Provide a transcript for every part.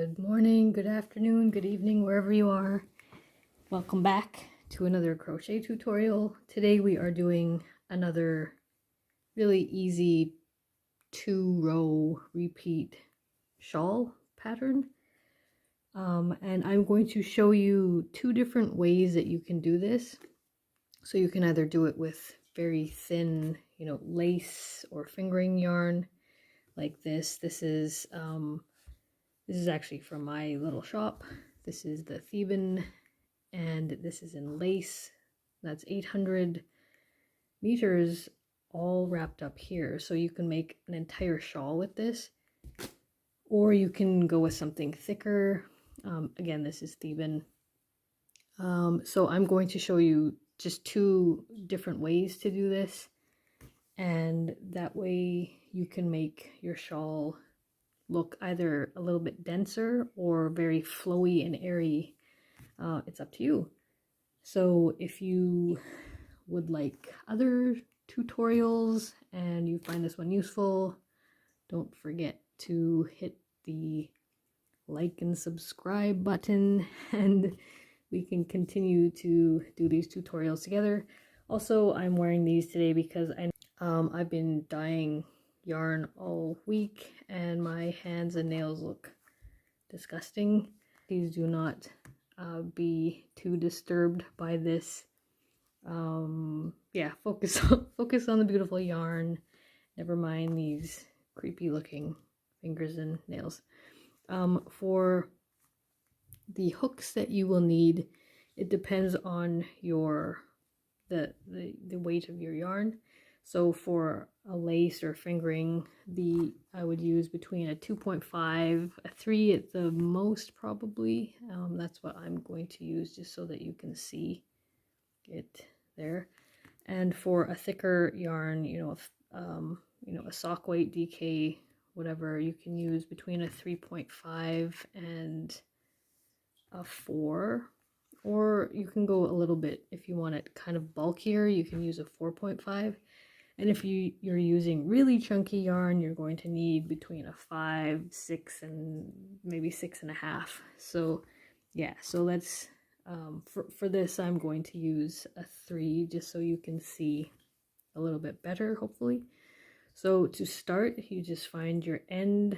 Good morning, good afternoon, good evening, wherever you are. Welcome back to another crochet tutorial. Today we are doing another really easy 2-row repeat shawl pattern. And I'm going to show you 2 different ways that you can do this. So you can either do it with very thin, lace or fingering yarn like this. This is actually from my little shop. This is the Theban, and this is in lace. That's 800 meters all wrapped up here. So you can make an entire shawl with this, or you can go with something thicker. Again, this is Theban. So I'm going to show you just 2 different ways to do this, and that way you can make your shawl look either a little bit denser or very flowy and airy. It's up to you. So if you would like other tutorials and you find this one useful, don't forget to hit the like and subscribe button, and we can continue to do these tutorials together. Also, I'm wearing these today because I've been dyeing yarn all week and my hands and nails look disgusting. Please do not be too disturbed by this. Yeah, focus on the beautiful yarn. Never mind these creepy looking fingers and nails. For the hooks that you will need, it depends on the weight of your yarn. So for a lace or fingering, I would use between a 2.5, a 3 at the most probably. That's what I'm going to use, just so that you can see it there. And for a thicker yarn, a sock weight, DK, whatever, you can use between a 3.5 and a 4. Or you can go a little bit, if you want it kind of bulkier, you can use a 4.5. And if you're using really chunky yarn, you're going to need between a 5, 6, and maybe 6.5. So yeah, so let's, for this, I'm going to use a 3 just so you can see a little bit better, hopefully. So to start, you just find your end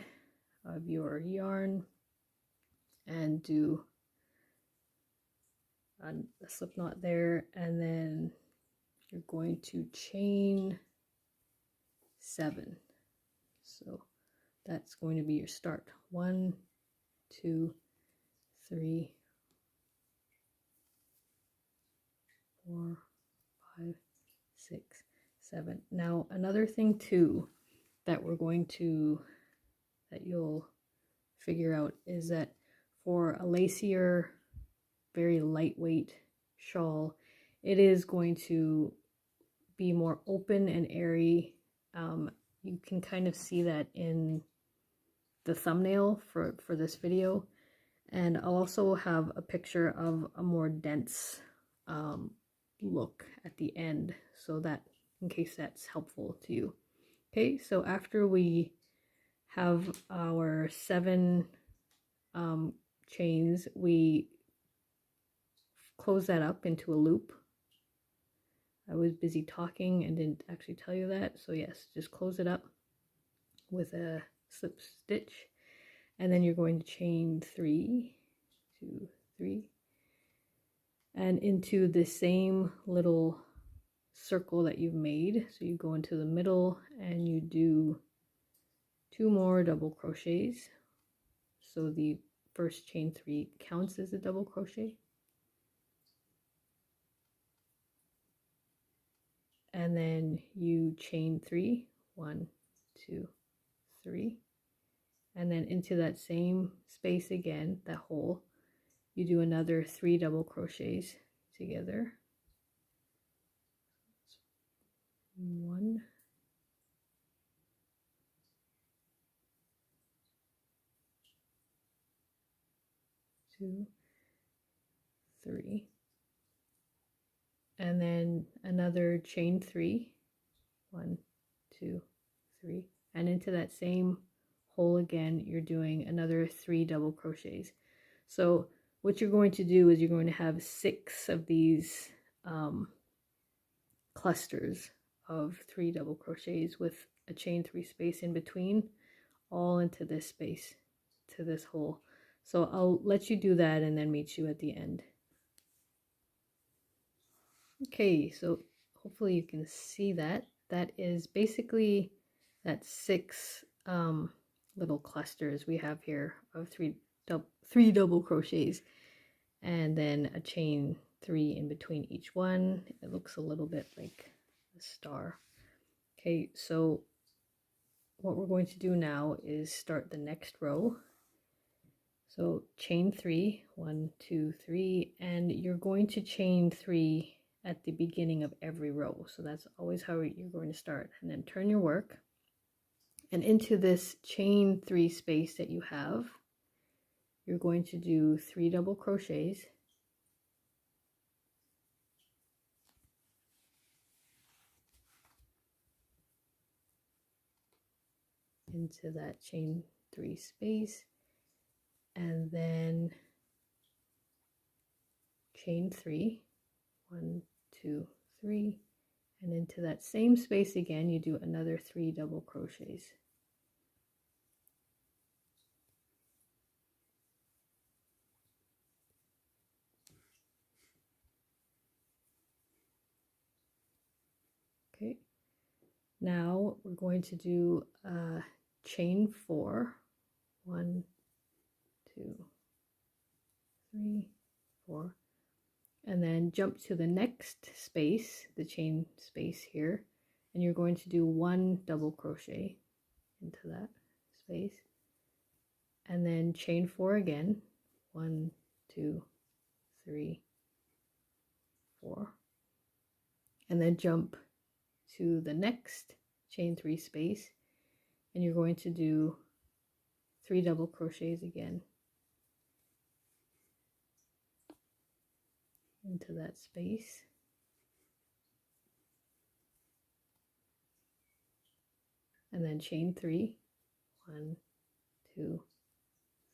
of your yarn and do a slip knot there, and then you're going to chain 7. So that's going to be your start. 1, 2, 3, 4, 5, 6, 7. Now another thing too that you'll figure out is that for a lacier, very lightweight shawl, it is going to be more open and airy. You can kind of see that in the thumbnail for this video, and I'll also have a picture of a more dense look at the end, so that in case that's helpful to you. Okay, so after we have our 7 chains, we close that up into a loop. I was busy talking and didn't actually tell you that. So yes, just close it up with a slip stitch, and then you're going to chain 3, 2, 3, and into the same little circle that you've made. So you go into the middle and you do 2 more double crochets. So the first chain 3 counts as a double crochet. And then you chain 3, 1, 2, 3, and then into that same space again, that hole, you do another 3 double crochets together. 1, 2, 3. And then another chain 3, 1, 2, 3, and into that same hole again, you're doing another 3 double crochets. So what you're going to do is you're going to have 6 of these clusters of 3 double crochets with a chain 3 space in between, all into this space, to this hole. So I'll let you do that and then meet you at the end. Okay, so hopefully you can see that. That is basically that 6 little clusters we have here of 3 double crochets, and then a chain 3 in between each one. It looks a little bit like a star. Okay, so what we're going to do now is start the next row. So chain 3, 1, 2, 3, and you're going to chain 3 at the beginning of every row. So that's always how you're going to start. And then turn your work, and into this chain 3 space that you have, you're going to do 3 double crochets, into that chain 3 space, and then chain 3, 1, 2, 3, and into that same space again you do another 3 double crochets. Okay, now we're going to do chain 4, 1, 2, 3, 4, and then jump to the next space, the chain space here, and you're going to do 1 double crochet into that space, and then chain 4 again, 1, 2, 3, 4, and then jump to the next chain 3 space, and you're going to do 3 double crochets again into that space, and then chain 3, 1, 2,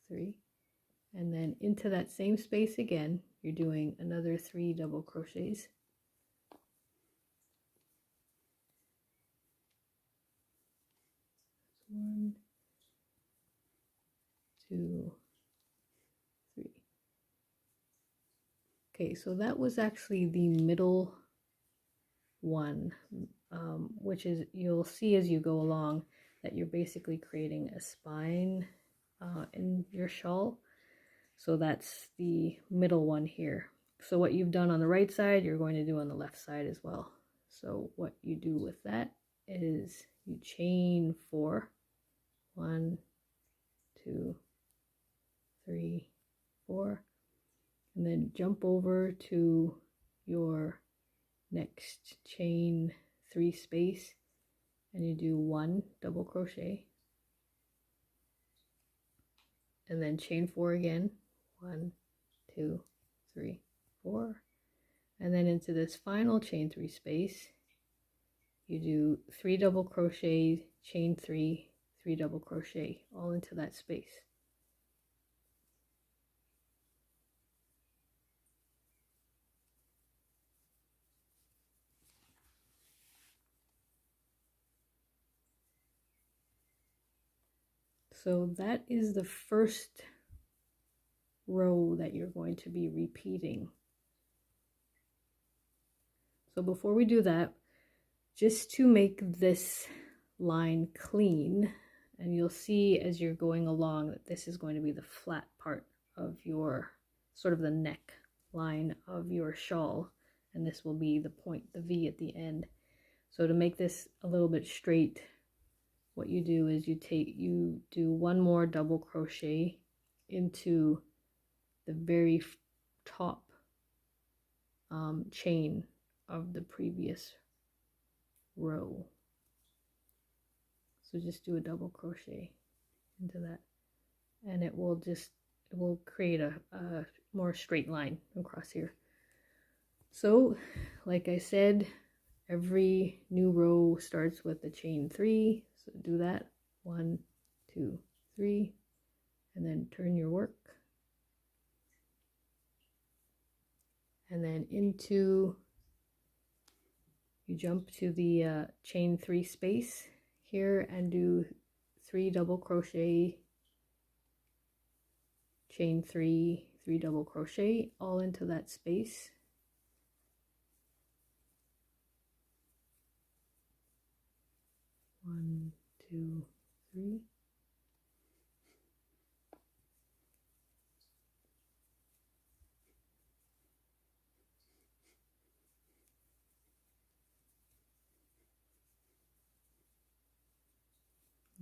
3, and then into that same space again you're doing another 3 double crochets, one, 2, 3. Okay, so that was actually the middle one, which is, you'll see as you go along that you're basically creating a spine in your shawl. So that's the middle one here. So what you've done on the right side, you're going to do on the left side as well. So what you do with that is you chain 4, 1, 2, 3, 4, and then jump over to your next chain 3 space, and you do 1 double crochet, and then chain 4 again, 1, 2, 3, 4, and then into this final chain 3 space you do 3 double crochet, chain 3, 3 double crochet, all into that space. So that is the first row that you're going to be repeating. So before we do that, just to make this line clean, and you'll see as you're going along that this is going to be the flat part of your, sort of the neck line of your shawl, and this will be the point, the V at the end. So to make this a little bit straight, what you do is you do 1 more double crochet into the very top chain of the previous row. So just do a double crochet into that, and it will create a more straight line across here. So like I said, every new row starts with the chain 3, so do that, 1, 2, 3, and then turn your work. And then into, you jump to the chain 3 space here and do 3 double crochet, chain 3, 3 double crochet all into that space. One, 2, 3.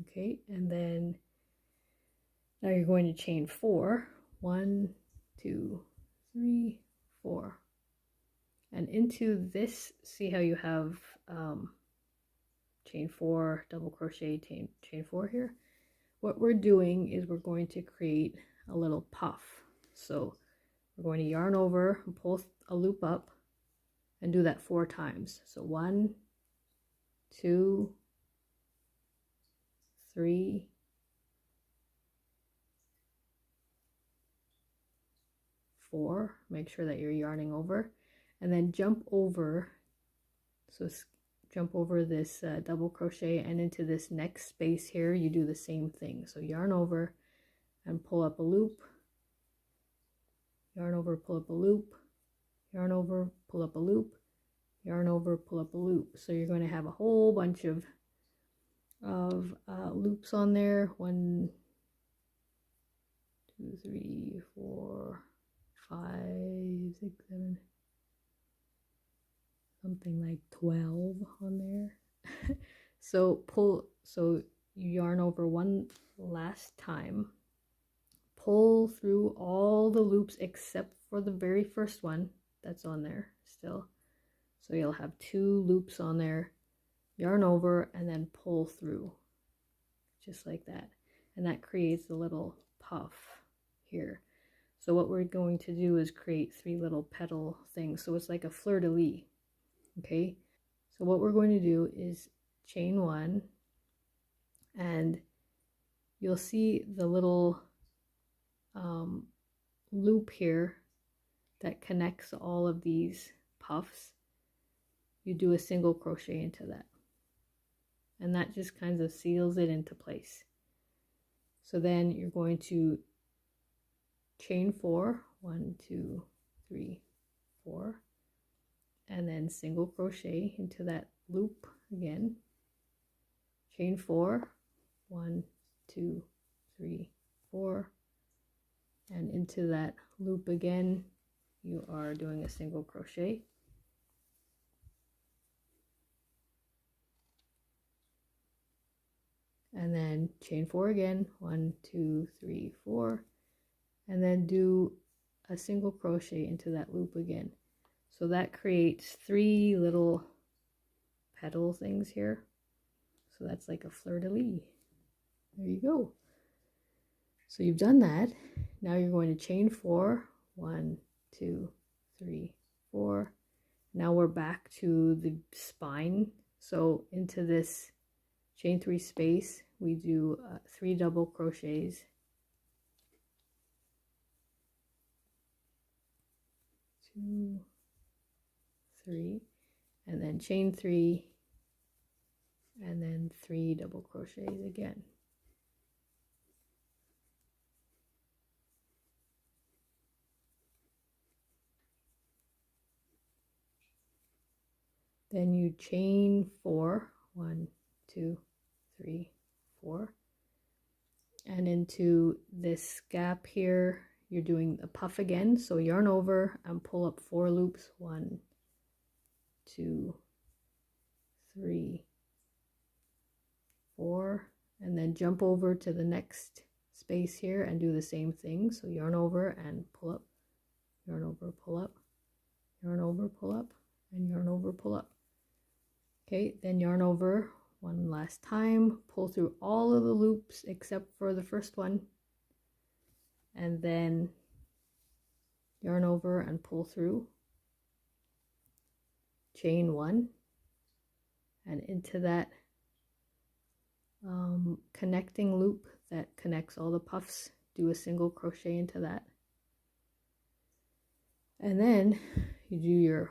Okay, and then now you're going to chain 4. 1, 2, 3, 4. And into this, see how you have chain 4, double crochet, chain 4 here? What we're doing is we're going to create a little puff. So we're going to yarn over and pull a loop up and do that 4 times. So 1, 2, 3, 4. Make sure that you're yarning over, and then jump over. So jump over this double crochet, and into this next space here you do the same thing. So yarn over and pull up a loop, yarn over, pull up a loop, yarn over, pull up a loop, yarn over, pull up a loop. So you're going to have a whole bunch of loops on there. 1, 2, 3, 4, 5, 6, 7, something like 12 on there. So you yarn over one last time, pull through all the loops except for the very first one that's on there still. So you'll have 2 loops on there, yarn over, and then pull through just like that, and that creates a little puff here. So what we're going to do is create 3 little petal things, so it's like a fleur-de-lis. Okay, so what we're going to do is chain 1, and you'll see the little loop here that connects all of these puffs. You do a single crochet into that, and that just kind of seals it into place. So then you're going to chain 4, 1, 2, 3, 4, and then single crochet into that loop again, chain 4, 1, 2, 3, 4, and into that loop again you are doing a single crochet, and then chain 4 again, 1, 2, 3, 4, and then do a single crochet into that loop again. So that creates 3 little petal things here. So that's like a fleur-de-lis. There you go. So you've done that. Now you're going to chain 4, 1, 2, 3, 4. Now we're back to the spine. So into this chain 3 space, we do 3 double crochets, 2, 3, and then chain 3, and then 3 double crochets again. Then you chain 4, 1, 2, 3, 4, and into this gap here you're doing a puff again. So yarn over and pull up 4 loops, 1, 2, 3, 4, and then jump over to the next space here and do the same thing. So yarn over and pull up, yarn over, pull up, yarn over, pull up, and yarn over, pull up. Okay, then yarn over one last time, pull through all of the loops except for the first one, and then yarn over and pull through, chain 1, and into that connecting loop that connects all the puffs, do a single crochet into that. And then you do your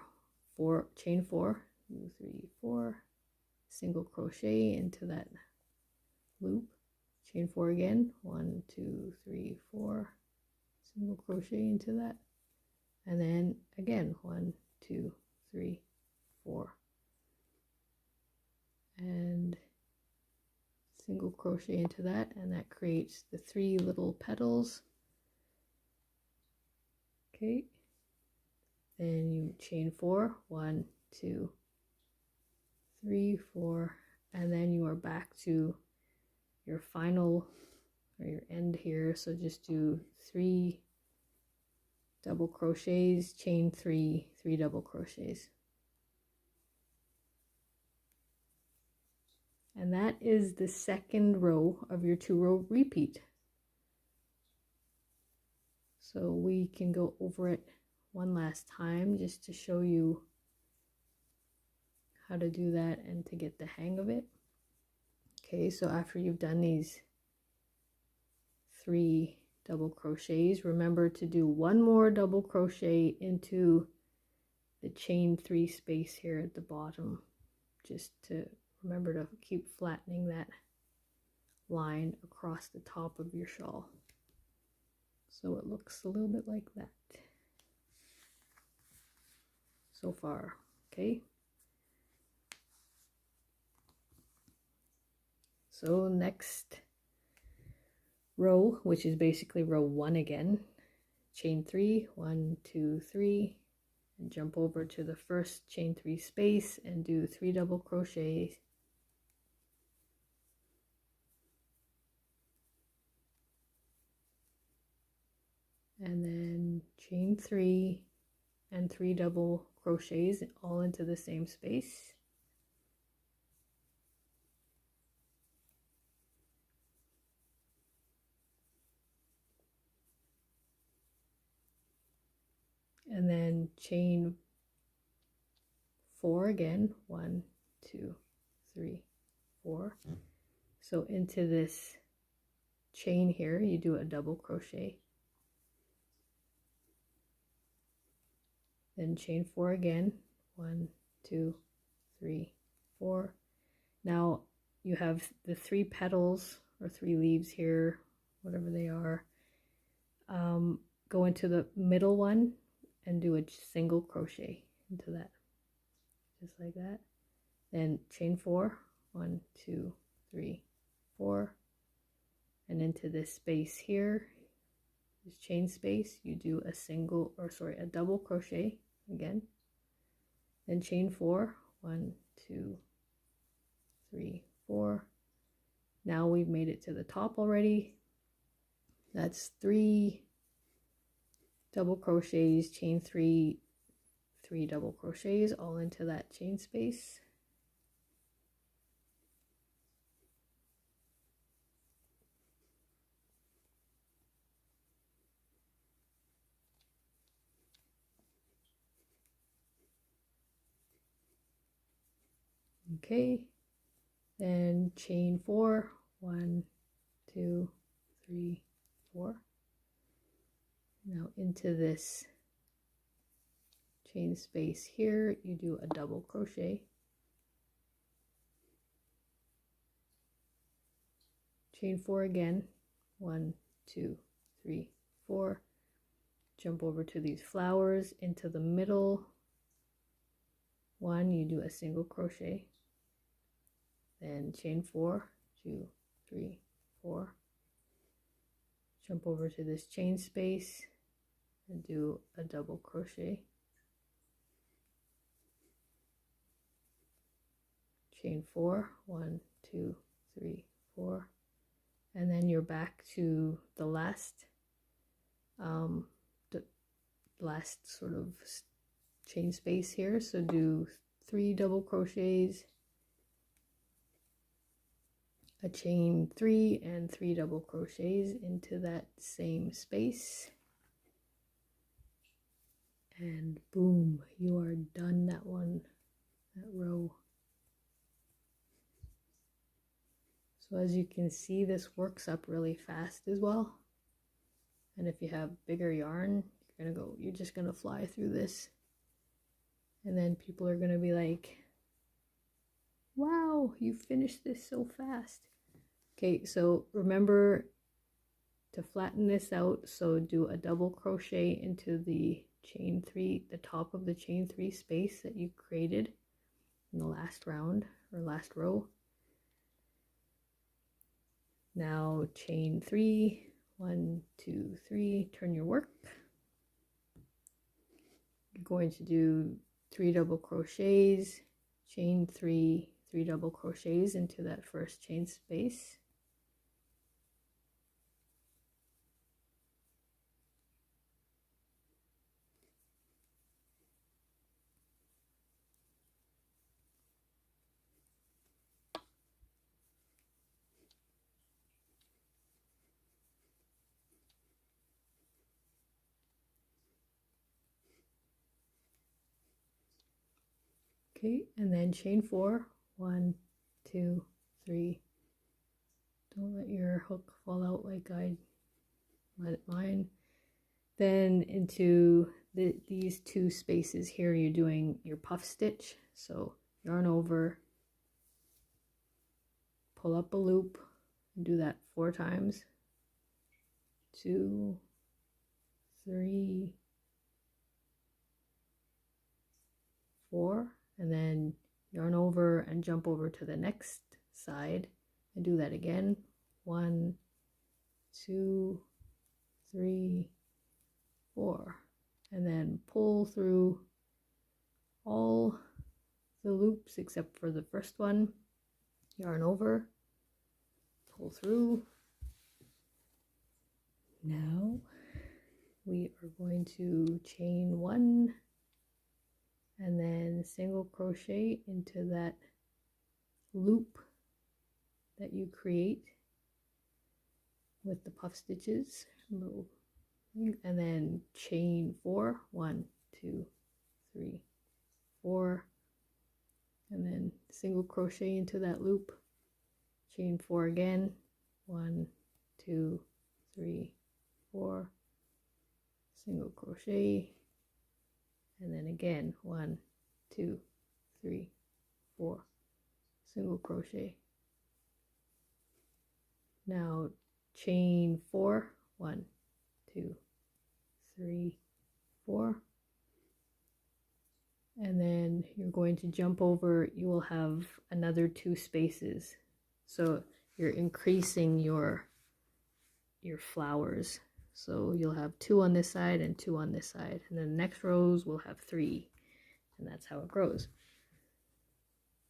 chain 4, 2, 3, 4, single crochet into that loop, chain 4 again, 1, 2, 3, 4, single crochet into that, and then again 1, 2, 3, 4, and single crochet into that, and that creates the 3 little petals. Okay, then you chain 4, 1, 2, 3, 4, and then you are back to your final or your end here. So just do 3 double crochets, chain 3, 3 double crochets. And that is the second row of your 2-row repeat. So we can go over it one last time just to show you how to do that and to get the hang of it. Okay, so after you've done these 3 double crochets, remember to do 1 more double crochet into the chain 3 space here at the bottom, just to remember to keep flattening that line across the top of your shawl so it looks a little bit like that so far. Okay, so next row, which is basically row 1 again, chain 3, 1, 2, 3, and jump over to the first chain 3 space and do 3 double crochets, and then chain 3 and 3 double crochets all into the same space. And then chain 4 again, 1, 2, 3, 4. So into this chain here, you do a double crochet. Then chain 4 again, 1, 2, 3, 4. Now you have the 3 petals or 3 leaves here, whatever they are. Go into the middle one and do a single crochet into that, just like that. Then chain 4, 1, 2, 3, 4, and into this space here, this chain space, you do a double crochet again. Then chain 4, 1, 2, 3, 4. Now we've made it to the top already. That's 3 double crochets, chain 3, 3 double crochets all into that chain space. Okay, then chain 4, 1, 2, 3, 4. Now into this chain space here, you do a double crochet, chain 4 again, 1, 2, 3, 4, jump over to these flowers. Into the middle one, you do a single crochet, then chain 4, 2, 3, 4, jump over to this chain space and do a double crochet, chain 4, 1, 2, 3, 4, and then you're back to the last sort of chain space here. So do 3 double crochets, a chain 3 and 3 double crochets into that same space, and boom, you are done that row. So as you can see, this works up really fast as well. And if you have bigger yarn, you're just gonna fly through this. And then people are gonna be like, wow, you finished this so fast. Okay, so remember to flatten this out. So do a double crochet into the chain 3, the top of the chain 3 space that you created in the last round or last row. Now chain 3, 1, 2, 3, turn your work. You're going to do 3 double crochets, chain 3, 3 double crochets into that first chain space. Okay, and then chain 4, 1, 2, 3. Don't let your hook fall out like I let mine. Then into these 2 spaces here, you're doing your puff stitch. So yarn over, pull up a loop, and do that 4 times. 2, 3, 4, and then yarn over and jump over to the next side and do that again. 1, 2, 3, 4, and then pull through all the loops except for the first one. Yarn over, pull through. Now we are going to chain 1 and then single crochet into that loop that you create with the puff stitches, and then chain 4, 1, 2, 3, 4, and then single crochet into that loop, chain 4 again, 1, 2, 3, 4, single crochet, and then again 1, 2, 3, 4, single crochet. Now chain 4, 1, 2, 3, 4, and then you're going to jump over. You will have another 2 spaces, so you're increasing your flowers. So you'll have 2 on this side and 2 on this side, and then the next rows will have 3, and that's how it grows.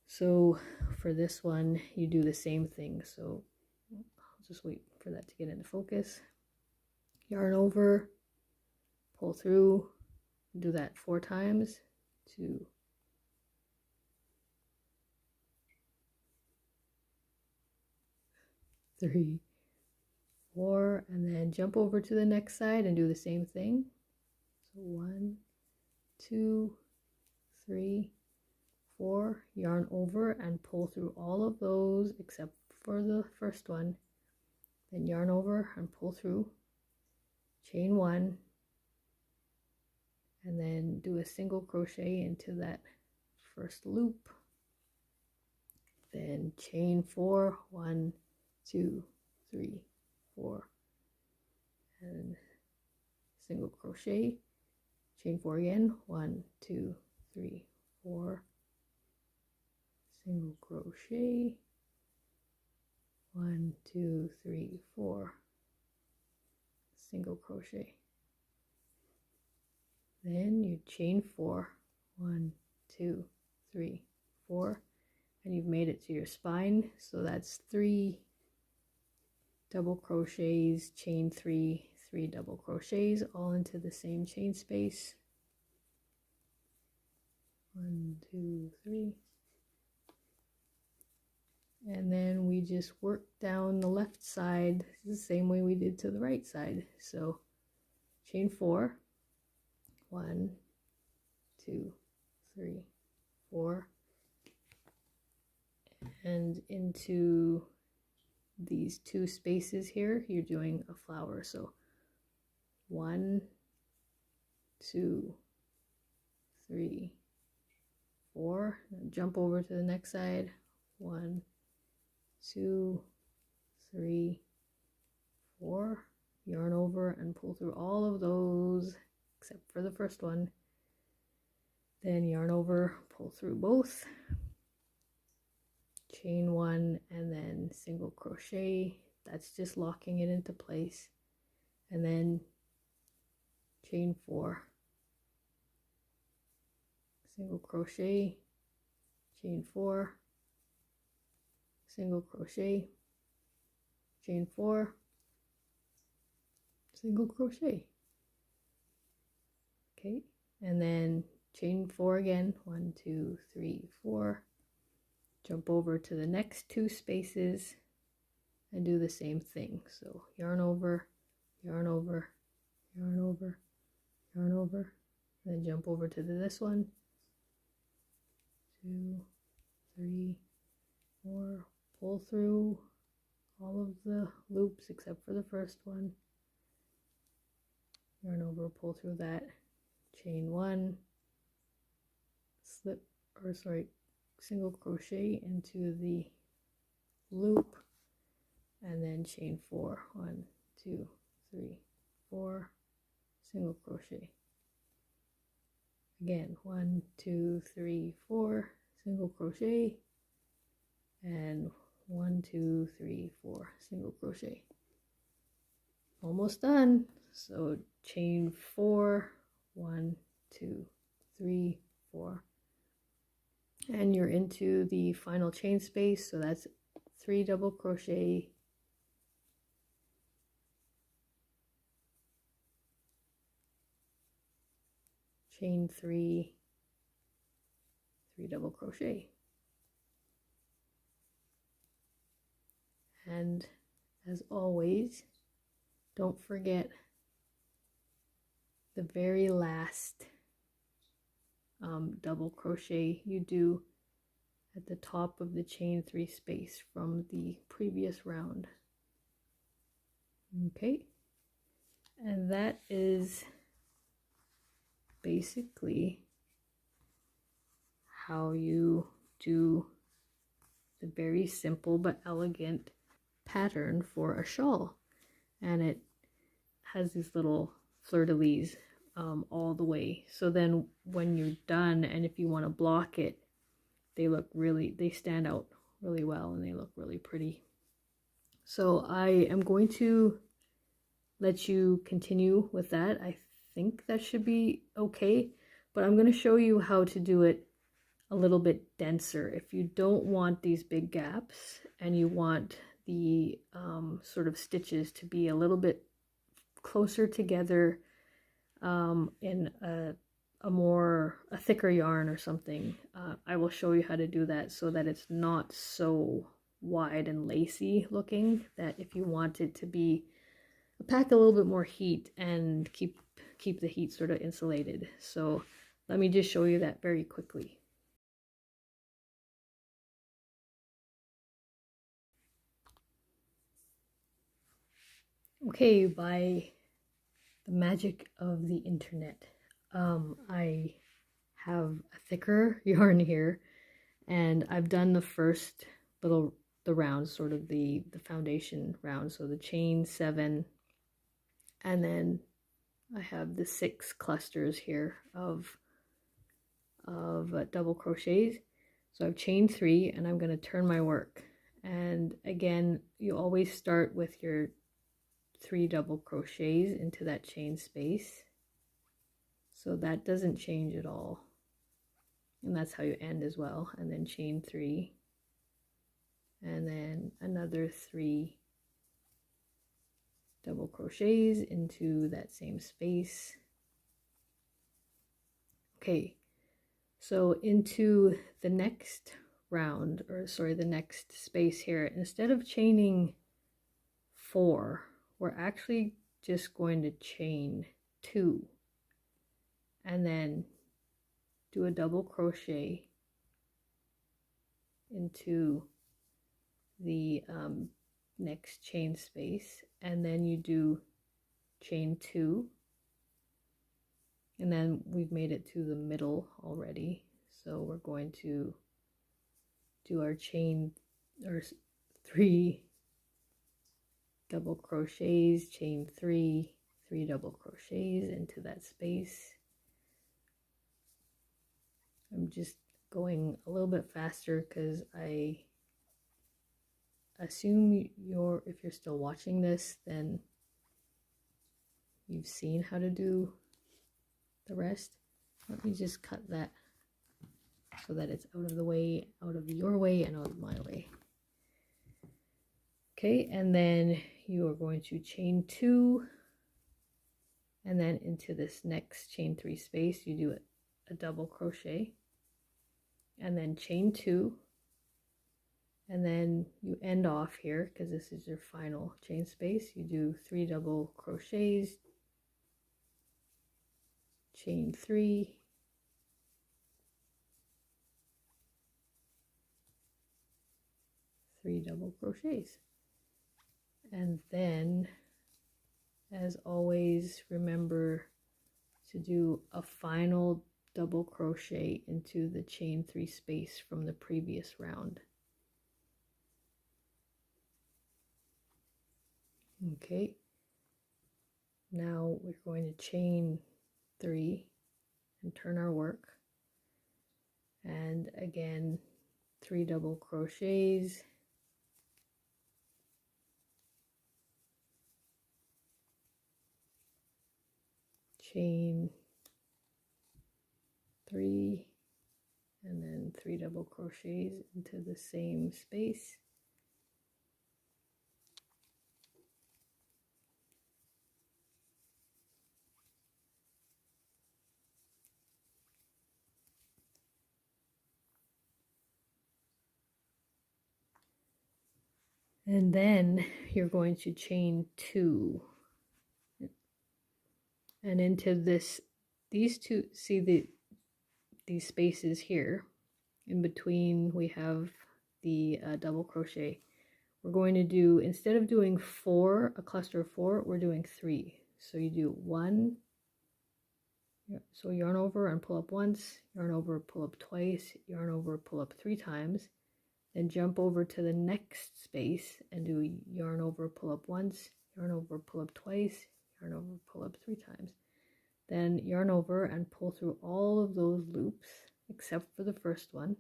So for this one, you do the same thing. So I'll just wait for that to get into focus. Yarn over, pull through, do that 4 times. 2, 3, 4, and then jump over to the next side and do the same thing. So 1, 2, 3, 4, yarn over and pull through all of those except for the first one. Then yarn over and pull through, chain 1, and then do a single crochet into that first loop. Then chain 4, 1, 2, 3, 4, and single crochet, chain 4 again, 1, 2, 3, 4, single crochet, 1, 2, 3, 4, single crochet. Then you chain 4, 1, 2, 3, 4, and you've made it to your spine. So that's 3 double crochets, chain 3, 3 double crochets, all into the same chain space. 1, 2, 3. And then we just work down the left side the same way we did to the right side. So chain 4, 1, 2, 3, 4, and into these two spaces here, you're doing a flower. So 1, 2, 3, 4, and jump over to the next side. 1, 2, 3, 4, yarn over and pull through all of those except for the first one. Then yarn over, pull through both, chain 1, and then single crochet. That's just locking it into place. And then chain 4, single crochet, chain 4, single crochet, chain 4, single crochet. Okay, and then chain 4 again, 1, 2, 3, 4, jump over to the next two spaces and do the same thing. So yarn over, yarn over, yarn over, yarn over, and then jump over to this one. 2, 3, 4, pull through all of the loops except for the first one. Yarn over, pull through that, chain 1, slip, or sorry, single crochet into the loop, and then chain 4, 1, 2, 3, 4, single crochet. Again, 1, 2, 3, 4, single crochet, and 1, 2, 3, 4, single crochet. Almost done. So chain 4, 1, 2, 3, 4, and you're into the final chain space. So that's 3 double crochet, chain 3, 3 double crochet, and as always, don't forget the very last double crochet you do at the top of the chain 3 space from the previous round. Okay, and that is basically how you do the very simple but elegant pattern for a shawl. And it has these little fleur-de-lis all the way. So then when you're done, and if you want to block it, they stand out really well and they look really pretty. So I am going to let you continue with that. I think that should be okay, but I'm going to show you how to do it a little bit denser. If you don't want these big gaps and you want the sort of stitches to be a little bit closer together in a thicker yarn or something, I will show you how to do that so that it's not so wide and lacy looking, that if you want it to be pack a little bit more heat and keep the heat sort of insulated. So let me just show you that very quickly. Okay, by the magic of the internet, I have a thicker yarn here, and I've done the first the round, sort of the foundation round, so the chain 7, and then I have the 6 clusters here of double crochets. So I've chained 3, and I'm going to turn my work. And again, you always start with your 3 double crochets into that chain space, so that doesn't change at all, and that's how you end as well. And then chain 3, and then another 3 double crochets into that same space. Okay, so into the next round, or sorry, the next space here, instead of chaining 4, we're actually just going to chain 2 and then do a double crochet into the next chain space, and then you do chain 2, and then we've made it to the middle already, so we're going to do our 3 double crochets, chain 3, 3 double crochets into that space. I'm just going a little bit faster because I assume if you're still watching this, then you've seen how to do the rest. Let me just cut that so that it's out of the way, out of your way and out of my way. Okay, and then you are going to chain 2, and then into this next chain 3 space you do a double crochet, and then chain 2, and then you end off here because this is your final chain space. You do 3 double crochets, chain 3, three double crochets, and then, as always, remember to do a final double crochet into the chain 3 space from the previous round. Okay, now we're going to chain 3 and turn our work, and again 3 double crochets, chain 3, and then 3 double crochets into the same space. And then you're going to chain 2, and into these two, see these spaces here in between, we have the double crochet. We're going to do, instead of doing a cluster of 4, we're doing 3. So you do 1, so yarn over and pull up once, yarn over, pull up twice, yarn over, pull up 3 times, then jump over to the next space and do yarn over, pull up once, yarn over, pull up twice, yarn over, pull up 3 times. Then yarn over and pull through all of those loops except for the first one.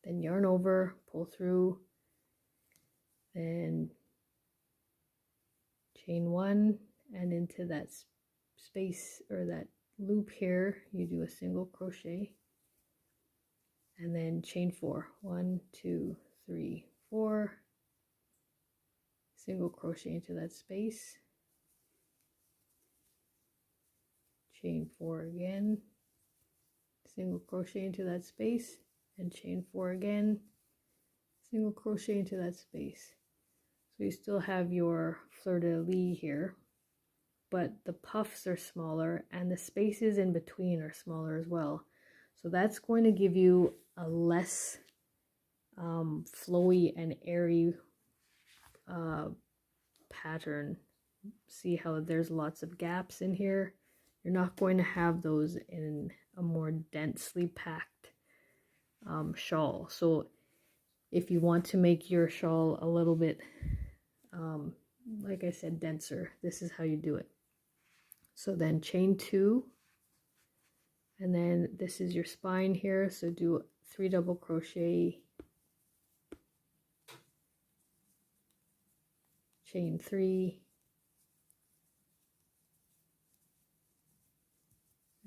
Then yarn over, pull through, then chain 1, and into that space or that loop here you do a single crochet, and then chain 4, 1, 2, 3, 4, single crochet into that space, chain 4 again, single crochet into that space, and chain 4 again, single crochet into that space. So you still have your fleur de lis here, but the puffs are smaller and the spaces in between are smaller as well. So that's going to give you a less flowy and airy pattern. See how there's lots of gaps in here? You're not going to have those in a more densely packed shawl. So if you want to make your shawl a little bit, like I said, denser, this is how you do it. So then chain 2, and then this is your spine here, so do 3 double crochet, chain 3,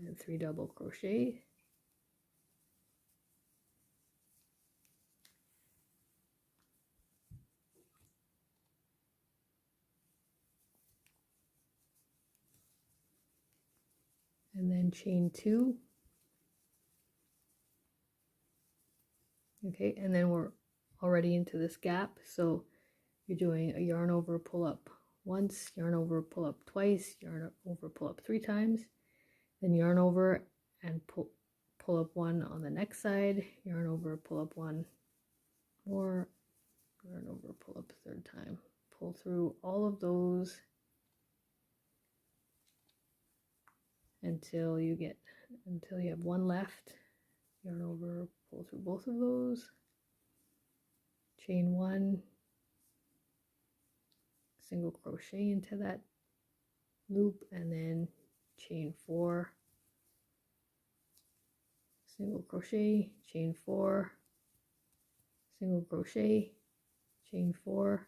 and 3 double crochet, and then chain 2. Okay, and then we're already into this gap, so you're doing a yarn over, pull up once, yarn over, pull up twice, yarn over, pull up 3 times, then yarn over and pull up 1 on the next side, yarn over, pull up 1 more, yarn over, pull up a third time, pull through all of those until you have one left, yarn over, pull through both of those, chain one, single crochet into that loop, and then chain four, single crochet, chain four, single crochet, chain four,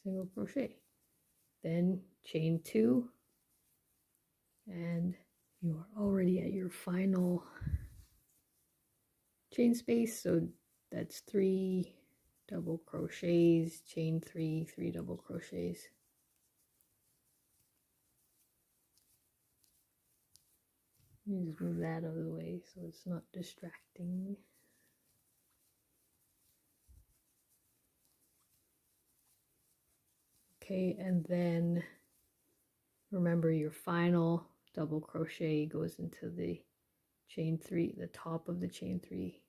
single crochet, then chain two, and you are already at your final chain space. So that's 3 double crochets, chain 3, 3 double crochets. You just move that out of the way so it's not distracting. Okay, and then remember your final double crochet goes into the chain 3, the top of the chain 3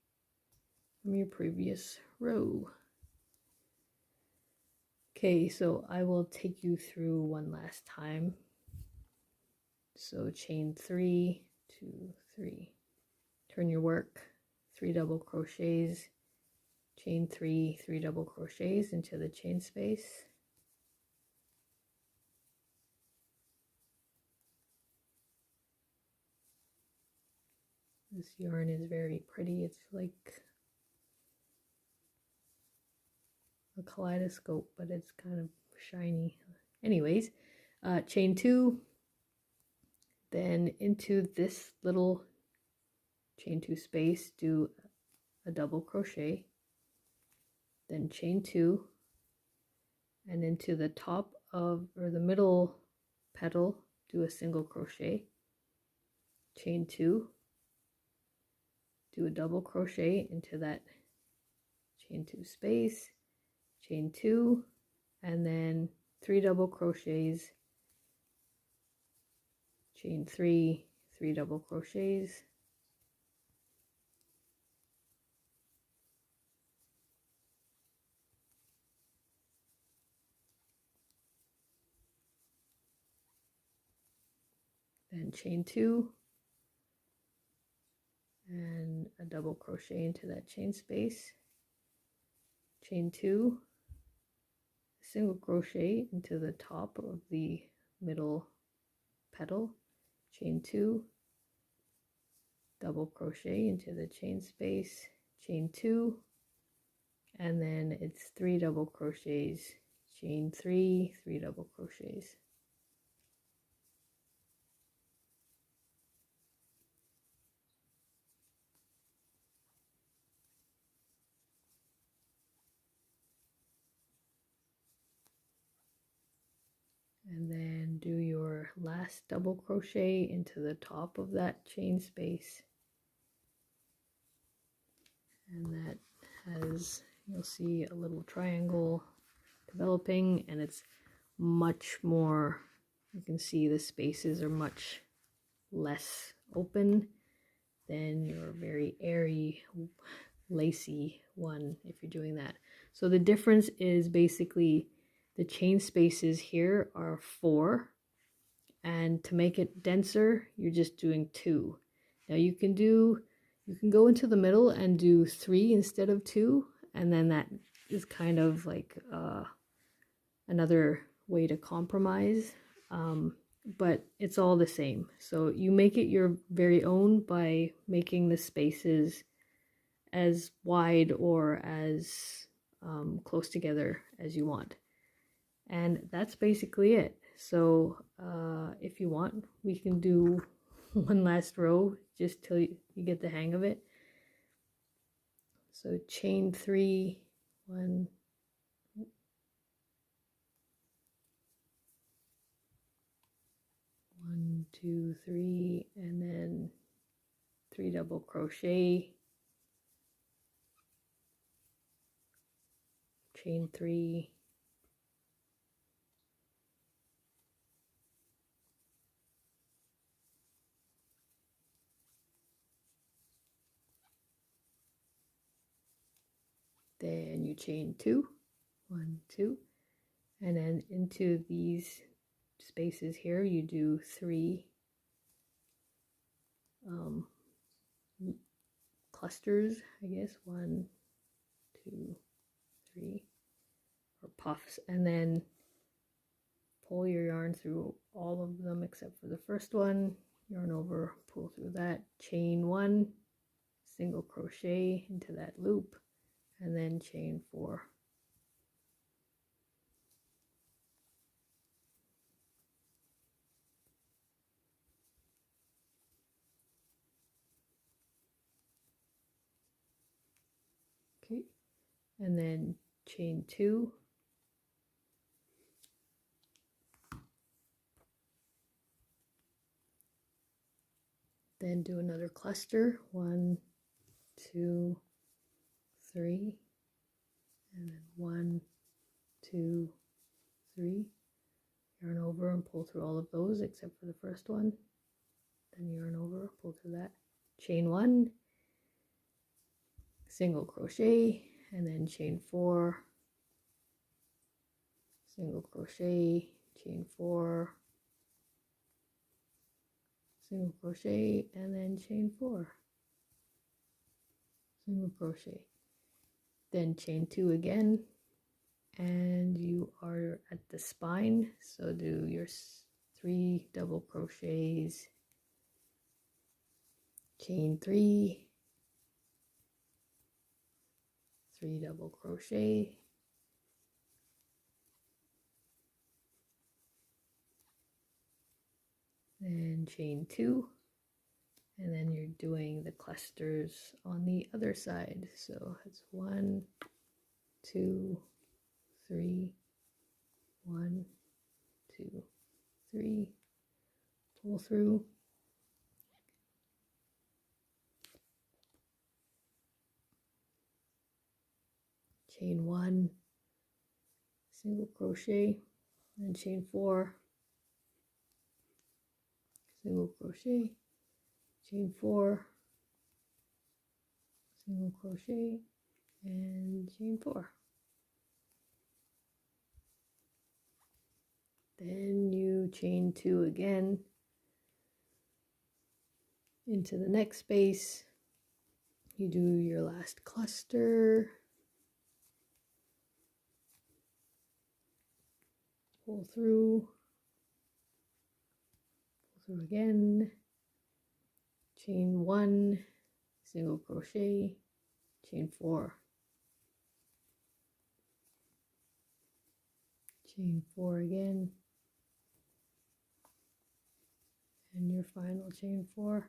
from your previous row. Okay, so I will take you through one last time. So chain 3, 2, 3, turn your work, 3 double crochets, chain 3, 3 double crochets into the chain space. This yarn is very pretty. It's like a kaleidoscope, but it's kind of shiny. Anyways, chain 2, then into this little chain 2 space, do a double crochet, then chain 2, and into the top of, or the middle petal, do a single crochet, chain 2, do a double crochet into that chain 2 space, chain 2, and then 3 double crochets, chain 3, 3 double crochets, then chain 2, and a double crochet into that chain space, chain 2, single crochet into the top of the middle petal, chain 2, double crochet into the chain space, chain 2, and then it's 3 double crochets, chain 3, 3 double crochets. And then do your last double crochet into the top of that chain space. And that has, you'll see a little triangle developing, and it's much more, you can see the spaces are much less open than your very airy, lacy one if you're doing that. So the difference is basically the chain spaces here are 4, and to make it denser you're just doing 2. Now you can go into the middle and do 3 instead of 2, and then that is kind of like another way to compromise, but it's all the same. So you make it your very own by making the spaces as wide or as close together as you want. And that's basically it. So if you want, we can do one last row just till you get the hang of it. So chain 3, 1, 1, 2, 3, and then 3 double crochet, chain 3, then you chain 2, 1, 2, and then into these spaces here you do 3 clusters, I guess, 1, 2, 3, or puffs, and then pull your yarn through all of them except for the first one, yarn over, pull through that, chain 1, single crochet into that loop, and then chain 4. Okay, and then chain 2, then do another cluster, 1, 2, 3, and then 1, 2, 3, yarn over and pull through all of those except for the first one, then yarn over, pull through that, chain 1, single crochet, and then chain 4, single crochet, chain 4, single crochet, and then chain 4, single crochet, then chain 2 again, and you are at the spine, so do your 3 double crochets, chain 3, 3 double crochet, then chain 2, and then you're doing the clusters on the other side, so it's 1, 2, 3, 1, 2, 3, pull through, chain 1, single crochet, and chain 4, single crochet, chain 4, single crochet, and chain 4. Then you chain 2 again into the next space. You do your last cluster, pull through again, chain 1, single crochet, chain 4, chain 4 again, and your final chain 4,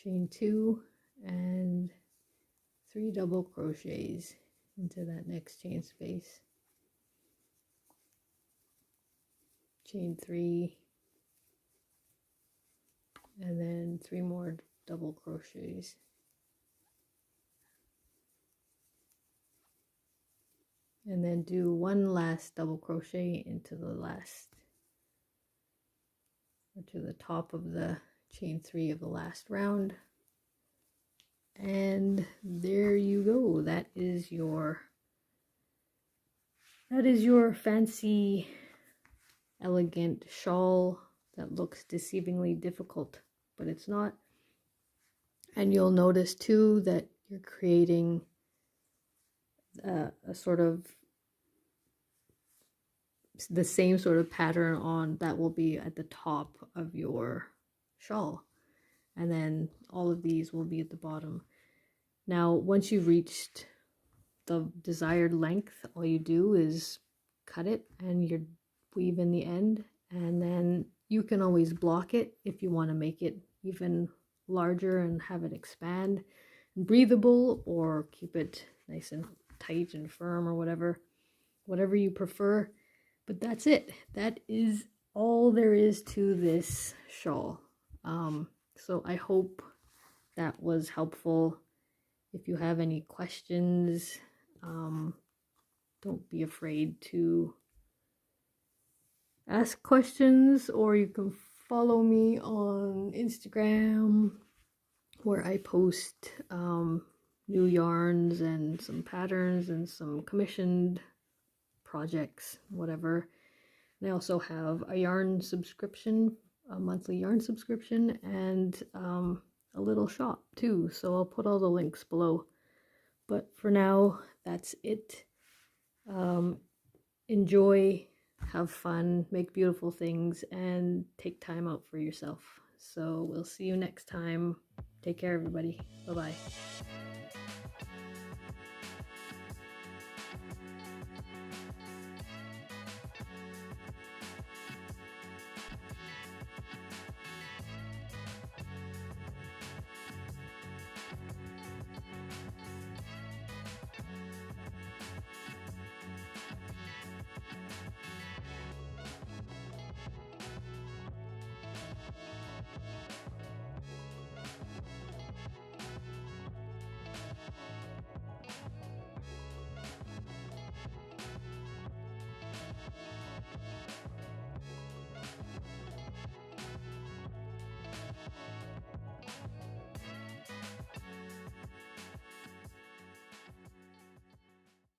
chain 2, and 3 double crochets into that next chain space, chain 3, and then 3 more double crochets, and then do 1 last double crochet into the last, or to the top of the chain 3 of the last round, and there you go. That is your fancy, elegant shawl that looks deceivingly difficult, but it's not. And you'll notice too that you're creating a sort of the same sort of pattern on that will be at the top of your shawl, and then all of these will be at the bottom. Now once you've reached the desired length, all you do is cut it and you weave in the end, and then you can always block it if you want to make it even larger and have it expand and breathable, or keep it nice and tight and firm, or whatever you prefer. But that's it. That is all there is to this shawl. So I hope that was helpful. If you have any questions, don't be afraid to ask questions, or you can follow me on Instagram, where I post new yarns and some patterns and some commissioned projects, whatever. And I also have a yarn subscription, a monthly yarn subscription, and a little shop too. So I'll put all the links below. But for now, that's it. Enjoy, have fun, make beautiful things, and take time out for yourself. So we'll see you next time. Take care, everybody. Bye-bye.